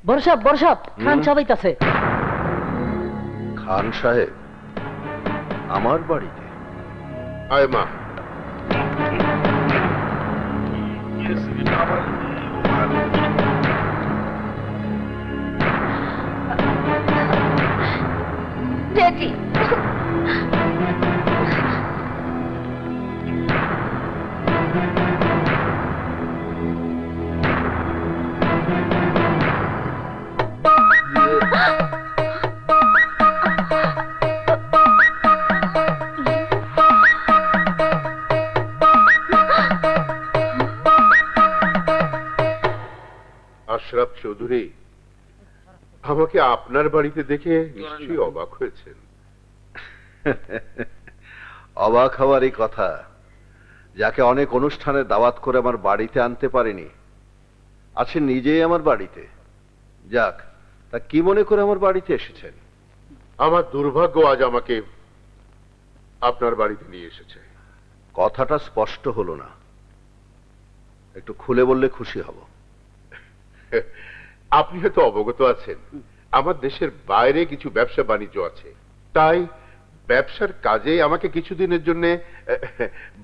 বড় সাহেব খান সাহেব আইতাছে। খান সাহেব আমার বাড়িতে? আয় মা। ড্যাডি, আশরাফ চৌধুরী, আমাকে আপনার বাড়িতে দেখে নিশ্চয়ই অবাক হয়েছেন। অবাক হওয়ারই কথা, যাকে অনেক অনুষ্ঠানে দাওয়াত করে আমার বাড়িতে আনতে পারিনি আছে নিজেই আমার বাড়িতে। যাক, তা কি মনে করে আমার বাড়িতে এসেছেন? আমার দুর্ভাগ্য আজ আমাকে আপনার বাড়িতে নিয়ে এসেছে। কথাটা স্পষ্ট হলো না, একটু খুলে বললে খুশি হব। আপনি হয়তো অবগত আছেন আমার দেশের বাইরে কিছু ব্যবসা বাণিজ্য আছে, তাই ব্যবসার কাজে আমাকে কিছুদিনের জন্য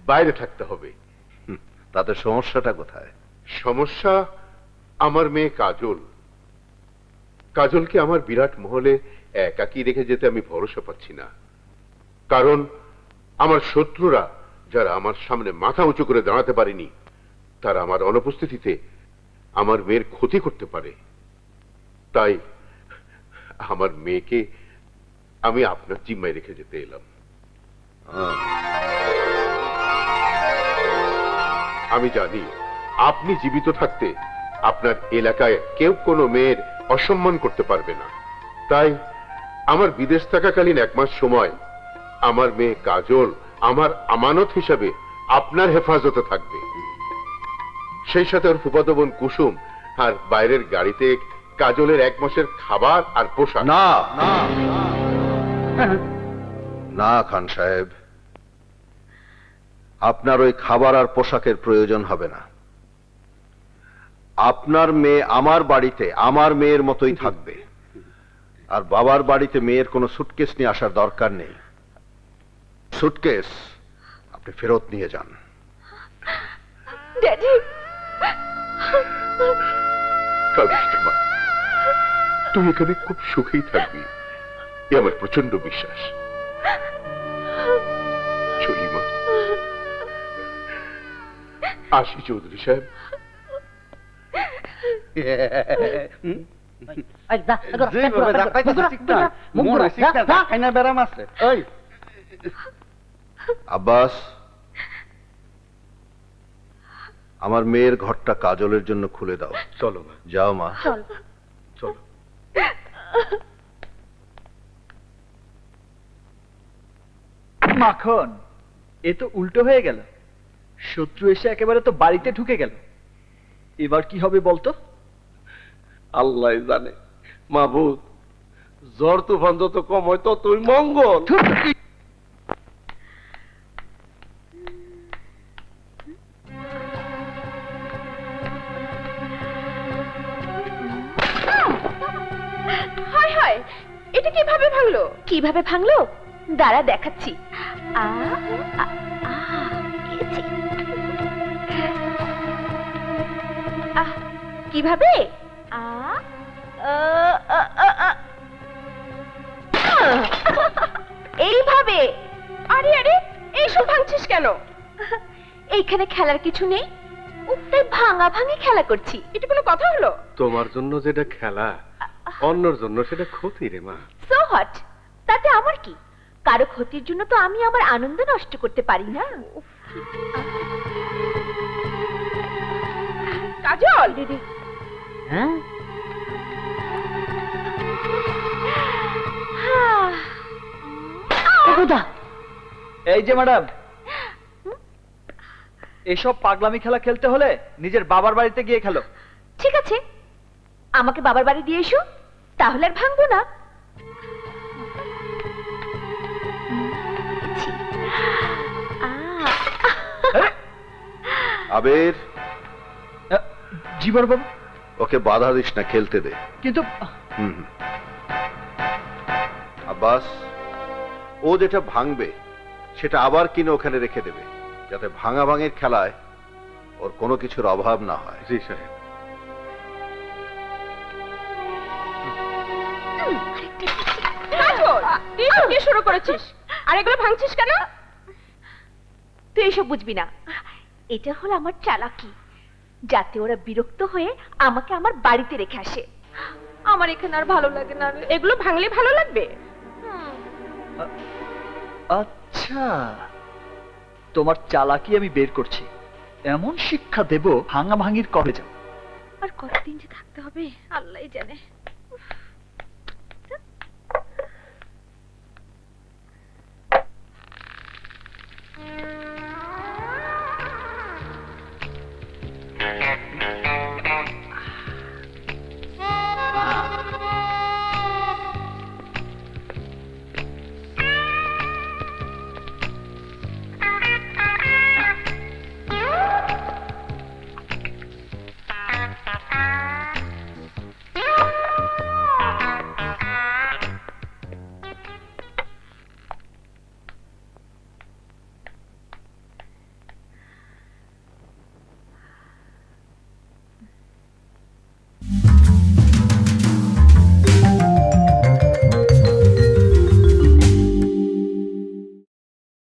বাইরে থাকতে হবে। তাতে সমস্যাটা কোথায়? সমস্যা আমার মেয়ে কাজল। কাজলকে আমার বিরাট মহলে একাকী রেখে যেতে আমি ভরসা পাচ্ছি না, কারণ আমার শত্রুরা যারা আমার সামনে মাথা উঁচু করে দাঁড়াতে পারেনি, তারা আমার অনুপস্থিতিতে আমার মেয়ের ক্ষতি করতে পারে। তাই আমার মেয়েকে আমি আপনার জিম্মায় রেখে যেতে এলাম। আমি জানি আপনি জীবিত থাকতে আপনার এলাকায় কেউ কোনো মেয়ের অসম্মান করতে পারবে না, তাই আমার বিদেশ থাকাকালীন 1 মাস সময় আমার মেয়ে কাজল আমার আমানত হিসাবে আপনার হেফাজতে থাকবে। সেই সাথে ওর ফুফাতো বোন কুসুম আর বাইরের গাড়িতে কাজলের 1 মাসের খাবার আর পোশাক। না না না খান সাহেব, আপনার ওই খাবার আর পোশাকের প্রয়োজন হবে না। আপনার মেয়ে আমার বাড়িতে আমার মেয়ের মতোই থাকবে, আর বাবার বাড়িতে মেয়ের কোনো সুটকেস নিয়ে আসার দরকার নেই। সুটকেস আপনি ফেরত নিয়ে যান। ড্যাডি, তুই এখানে খুব সুখেই থাকবি, এ আমার প্রচন্ড বিশ্বাস। চলি মা, আসি চৌধুরী সাহেব। আব্বাস, আমার মেয়ের ঘরটা কাজলের জন্য খুলে দাও। চলো মা। যাও মা, চলো। মাখন, এ তো উল্টো হয়ে গেল। শত্রু এসে একেবারে তো বাড়িতে ঢুকে গেল। এবার কি হবে বলতো? আল্লাহ জানে মাহবুব, ঝড় তুফান যত কম হয় ততই মঙ্গল। হায় হায়, এটা কিভাবে ভাঙলো? কিভাবে ভাঙলো দাঁড়া দেখাচ্ছি। কিভাবে? এইভাবে। আরে আরে, এইসব ভাঙছিস কেন? এইখানে খেলার কিছু নেই, তাই ভাঙা ভাঙি খেলা করছি। এটা কোনো কথা হলো? তোমার জন্য যেটা খেলা, অন্যর জন্য সেটা ক্ষতি রে মা। সো হট, তাতে আমার কি? কারো ক্ষতির জন্য তো আমি আমার আনন্দ নষ্ট করতে পারি না। কাজল দিদি। হ্যাঁ, এই যে ম্যাডাম, এসব পাগলামি খেলা খেলতে হলে নিজের বাবার বাড়িতে গিয়ে খেলো। ঠিক আছে, আমাকে বাবার বাড়ি দিয়ে এসো, তাহলে আর ভাঙবো না। আবির। জি বড় বাবু। ওকে বাধা দিস না, খেলতে দে। কিন্তু হুম। আব্বাস, ও যেটা ভাঙবে সেটা আবার কিনে ওখানে রেখে দেবে, যাতে ভাঙাভাঙির খেলায় ওর কোনো কিছুর অভাব না হয়। জি সাহেব। কাজল, তুই তো কি শুরু করেছিস? আর এগুলো ভাঙছিস কেন? তুই এসব বুঝবি না। এটা হলো আমার চালাকি, যাতে ওরা বিরক্ত হয়ে আমাকে আমার বাড়িতে রেখে আসে। আমার এখানে আর ভালো লাগে না রে। এগুলো ভাঙলে ভালো লাগবে? আচ্ছা, তোমার চালাকি আমি বের করছি। এমন শিক্ষা দেব ভাঙাভাঙির কবে যাও। আর কতদিন যে থাকতে হবে আল্লাহই জানে।